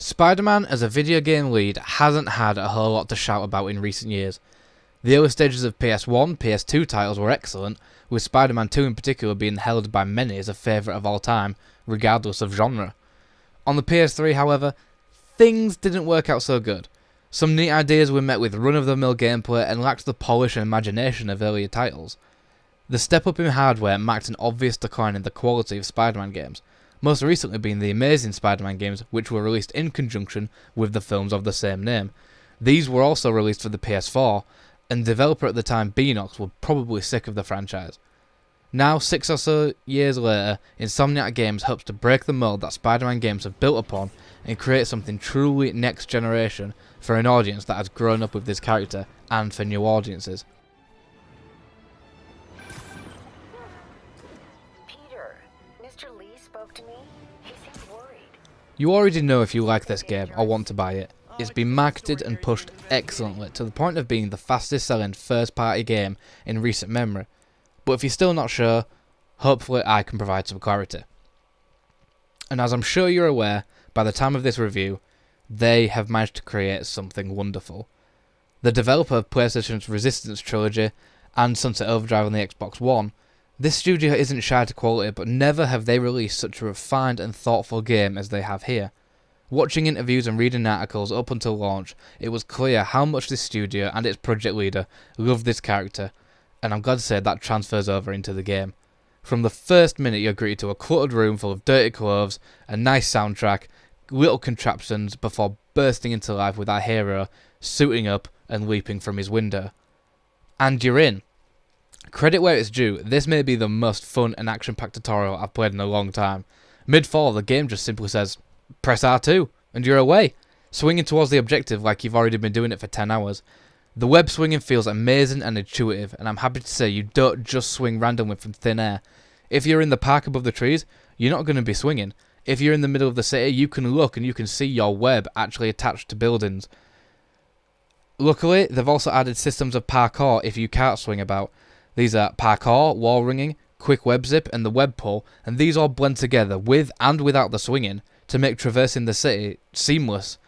Spider-Man as a video game lead hasn't had a whole lot to shout about in recent years. The early stages of PS1, PS2 titles were excellent, with Spider-Man 2 in particular being held by many as a favourite of all time, regardless of genre. On the PS3, however, things didn't work out so good. Some neat ideas were met with run-of-the-mill gameplay and lacked the polish and imagination of earlier titles. The step up in hardware marked an obvious decline in the quality of Spider-Man games, most recently being the Amazing Spider-Man games, which were released in conjunction with the films of the same name. These were also released for the PS4, and the developer at the time, Beanox, were probably sick of the franchise. Now, 6 or so years later, Insomniac Games hopes to break the mold that Spider-Man games have built upon and create something truly next generation for an audience that has grown up with this character and for new audiences. Peter, Mr. Lee spoke to me. He seemed worried. You already know if you like this game or want to buy it. It's been marketed and pushed excellently to the point of being the fastest selling first party game in recent memory. But if you're still not sure, hopefully I can provide some clarity. And as I'm sure you're aware, by the time of this review, they have managed to create something wonderful. The developer of PlayStation's Resistance trilogy and Sunset Overdrive on the Xbox One, this studio isn't shy to quality, but never have they released such a refined and thoughtful game as they have here. Watching interviews and reading articles up until launch, it was clear how much this studio and its project leader loved this character, and I'm glad to say that transfers over into the game. From the first minute you're greeted to a cluttered room full of dirty clothes, a nice soundtrack, little contraptions before bursting into life with our hero suiting up and leaping from his window. And you're in. Credit where it's due, this may be the most fun and action-packed tutorial I've played in a long time. Mid-fall, the game just simply says, press R2, and you're away, swinging towards the objective like you've already been doing it for 10 hours. The web swinging feels amazing and intuitive, and I'm happy to say you don't just swing randomly from thin air. If you're in the park above the trees, you're not going to be swinging. If you're in the middle of the city, you can look and you can see your web actually attached to buildings. Luckily, they've also added systems of parkour if you can't swing about. These are parkour, wall ringing, quick web zip, and the web pull, and these all blend together with and without the swinging to make traversing the city seamless.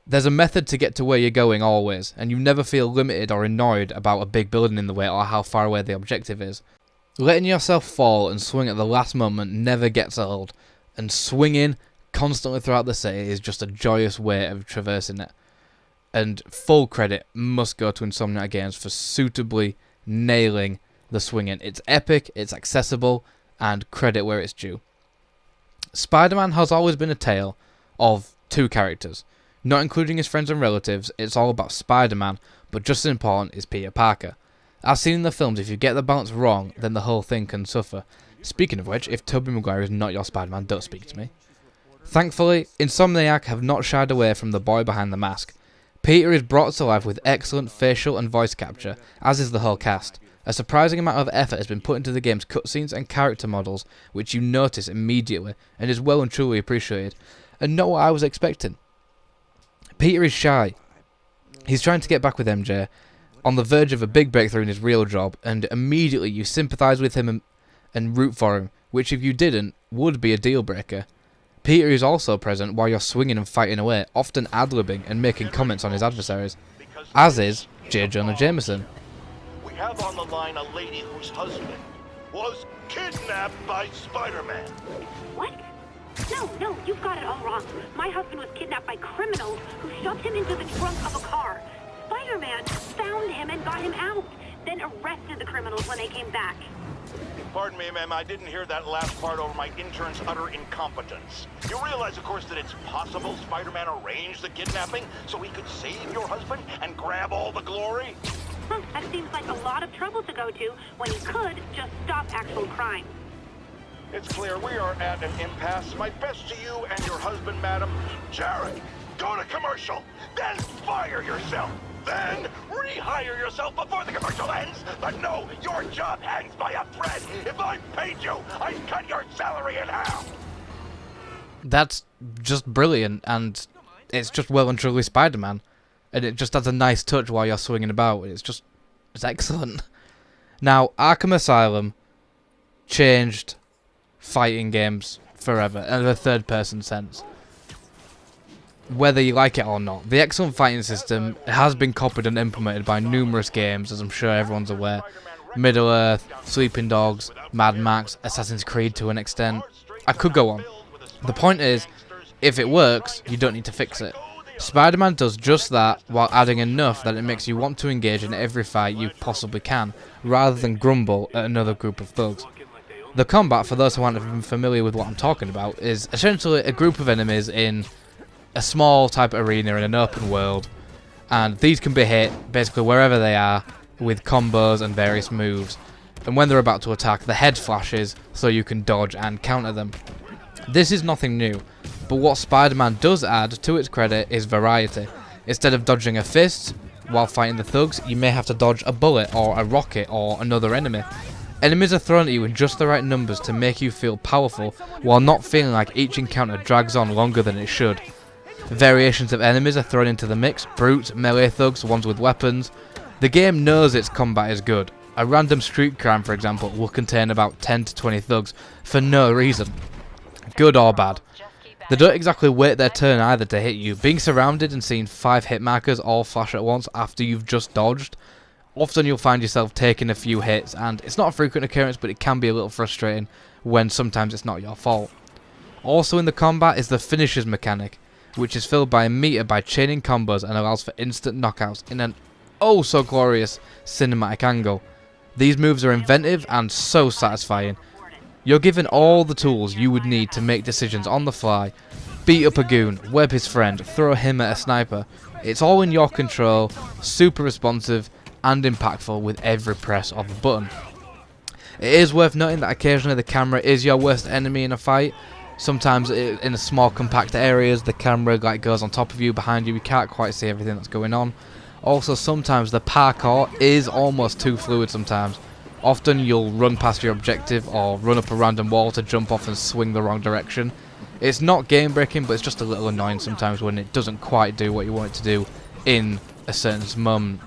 There's a method to get to where you're going always, and you never feel limited or annoyed about a big building in the way or how far away the objective is. Letting yourself fall and swing at the last moment never gets old, and swinging constantly throughout the city is just a joyous way of traversing it. And full credit must go to Insomniac Games for suitably nailing the swinging. It's epic, it's accessible, and credit where it's due. Spider-Man has always been a tale of two characters. Not including his friends and relatives, it's all about Spider-Man, but just as important is Peter Parker. As seen in the films, if you get the balance wrong, then the whole thing can suffer. Speaking of which, if Tobey Maguire is not your Spider-Man, don't speak to me. Thankfully, Insomniac have not shied away from the boy behind the mask. Peter is brought to life with excellent facial and voice capture, as is the whole cast. A surprising amount of effort has been put into the game's cutscenes and character models, which you notice immediately, and is well and truly appreciated, and not what I was expecting. Peter is shy. He's trying to get back with MJ, on the verge of a big breakthrough in his real job, and immediately you sympathise with him and root for him, which if you didn't, would be a deal breaker. Peter is also present while you're swinging and fighting away, often ad-libbing and making comments on his adversaries, as is J. Jonah Jameson. We have on the line a lady whose husband was kidnapped by Spider-Man. What? No, you've got it all wrong. My husband was kidnapped by criminals who shoved him into the trunk of a car. Spider-Man found him and got him out, then arrested the criminals when they came back. Pardon me, ma'am, I didn't hear that last part over my intern's utter incompetence. You realize, of course, that it's possible Spider-Man arranged the kidnapping so he could save your husband and grab all the glory? That seems like a lot of trouble to go to when he could just stop actual crime. It's clear we are at an impasse. My best to you and your husband, madam. Jared, go to commercial, then fire yourself. Then rehire yourself before the commercial ends. But no, your job hangs by a thread. If I paid you, I'd cut your salary in half. That's just brilliant, and it's just well and truly Spider-Man. And it just adds a nice touch while you're swinging about. It's excellent. Now, Arkham Asylum changed fighting games forever in a third-person sense. whether you like it or not, the excellent fighting system has been copied and implemented by numerous games, as I'm sure everyone's aware. Middle-earth, Sleeping Dogs, Mad Max, Assassin's Creed to an extent. I could go on. The point is, if it works, you don't need to fix it. Spider-Man does just that, while adding enough that it makes you want to engage in every fight you possibly can, rather than grumble at another group of thugs. The combat, for those who aren't even familiar with what I'm talking about, is essentially a group of enemies in a small type of arena in an open world, and these can be hit basically wherever they are with combos and various moves, and when they're about to attack, the head flashes so you can dodge and counter them. This is nothing new, but what Spider-Man does add, to its credit, is variety. Instead of dodging a fist while fighting the thugs, you may have to dodge a bullet or a rocket or another enemy. Enemies are thrown at you in just the right numbers to make you feel powerful, while not feeling like each encounter drags on longer than it should. Variations of enemies are thrown into the mix: brutes, melee thugs, ones with weapons. The game knows its combat is good. A random street crime, for example, will contain about 10 to 20 thugs for no reason, good or bad. They don't exactly wait their turn either to hit you. Being surrounded and seeing 5 hit markers all flash at once after you've just dodged, often you'll find yourself taking a few hits, and it's not a frequent occurrence, but it can be a little frustrating when sometimes it's not your fault. Also in the combat is the finishers mechanic, which is filled by a meter by chaining combos and allows for instant knockouts in an oh so glorious cinematic angle. These moves are inventive and so satisfying. You're given all the tools you would need to make decisions on the fly, beat up a goon, web his friend, throw him at a sniper. It's all in your control, super responsive and impactful with every press of a button. It is worth noting that occasionally the camera is your worst enemy in a fight. Sometimes in a small compact areas the camera goes on top of you, behind you, you can't quite see everything that's going on. Also sometimes the parkour is almost too fluid sometimes. Often you'll run past your objective or run up a random wall to jump off and swing the wrong direction. It's not game breaking, but it's just a little annoying sometimes when it doesn't quite do what you want it to do in a certain moment.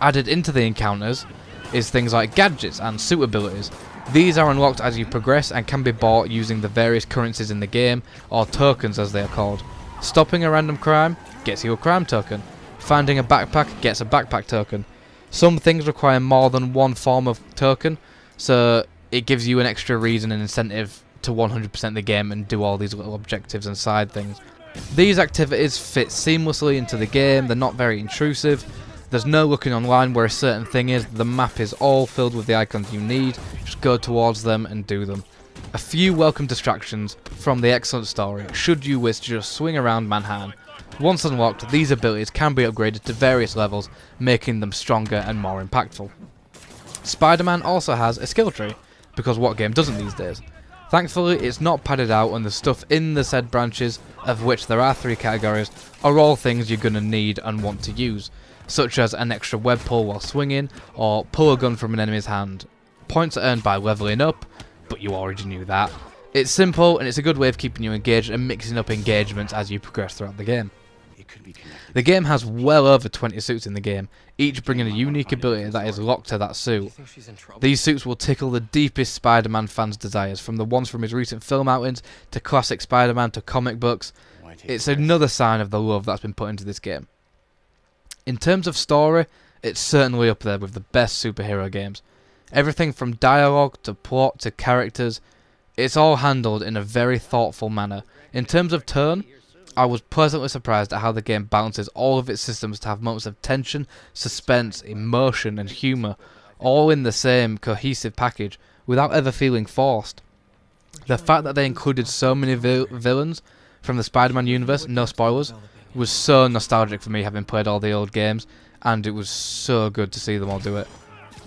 Added into the encounters is things like gadgets and suit abilities. These are unlocked as you progress and can be bought using the various currencies in the game, or tokens as they are called. Stopping a random crime gets you a crime token. Finding a backpack gets a backpack token. Some things require more than one form of token, so it gives you an extra reason and incentive to 100% the game and do all these little objectives and side things. These activities fit seamlessly into the game, they're not very intrusive. There's no looking online where a certain thing is, the map is all filled with the icons you need, just go towards them and do them. A few welcome distractions from the excellent story, should you wish to just swing around Manhattan. Once unlocked, these abilities can be upgraded to various levels, making them stronger and more impactful. Spider-Man also has a skill tree, because what game doesn't these days? Thankfully, it's not padded out, and the stuff in the said branches, of which there are 3 categories, are all things you're going to need and want to use, such as an extra web pull while swinging, or pull a gun from an enemy's hand. Points are earned by leveling up, but you already knew that. It's simple, and it's a good way of keeping you engaged and mixing up engagements as you progress throughout the game. The game has well over 20 suits in the game, each bringing a unique ability that is locked to that suit. These suits will tickle the deepest Spider-Man fans' desires, from the ones from his recent film outings to classic Spider-Man to comic books. It's another sign of the love that's been put into this game. In terms of story, it's certainly up there with the best superhero games. Everything from dialogue to plot to characters, it's all handled in a very thoughtful manner. In terms of tone, I was pleasantly surprised at how the game balances all of its systems to have moments of tension, suspense, emotion and humour, all in the same cohesive package, without ever feeling forced. The fact that they included so many villains from the Spider-Man universe, no spoilers, was so nostalgic for me, having played all the old games, and it was so good to see them all do it.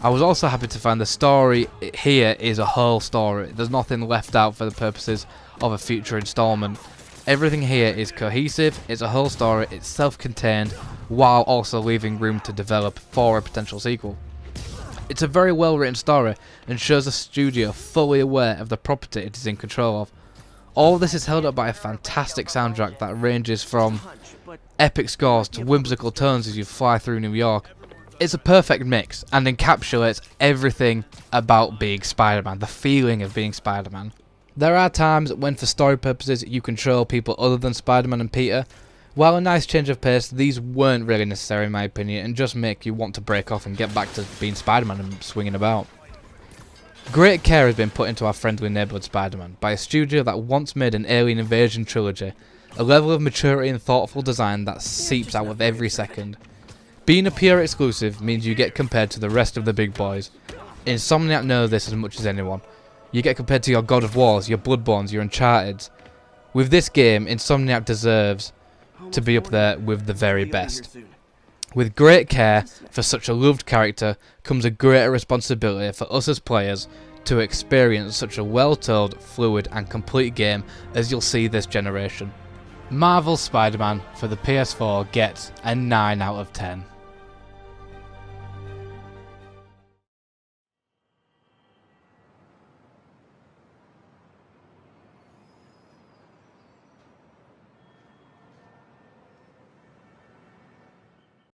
I was also happy to find the story here is a whole story. There's nothing left out for the purposes of a future installment. Everything here is cohesive, it's a whole story, it's self-contained, while also leaving room to develop for a potential sequel. It's a very well written story, and shows a studio fully aware of the property it is in control of. All of this is held up by a fantastic soundtrack that ranges from epic scores to whimsical tones as you fly through New York. It's a perfect mix, and encapsulates everything about being Spider-Man, the feeling of being Spider-Man. There are times when, for story purposes, you control people other than Spider-Man and Peter, While a nice change of pace, these weren't really necessary in my opinion and just make you want to break off and get back to being Spider-Man and swinging about. Great care has been put into our friendly neighbourhood Spider-Man by a studio that once made an Alien Invasion trilogy, a level of maturity and thoughtful design that seeps out with every second. Being a PR exclusive means you get compared to the rest of the big boys. Insomniac know this as much as anyone. You get compared to your God of Wars, your Bloodborns, your Uncharted's. With this game, Insomniac deserves to be up there with the very best. With great care for such a loved character comes a greater responsibility for us as players to experience such a well-told, fluid and complete game as you'll see this generation. Marvel's Spider-Man for the PS4 gets a 9 out of 10.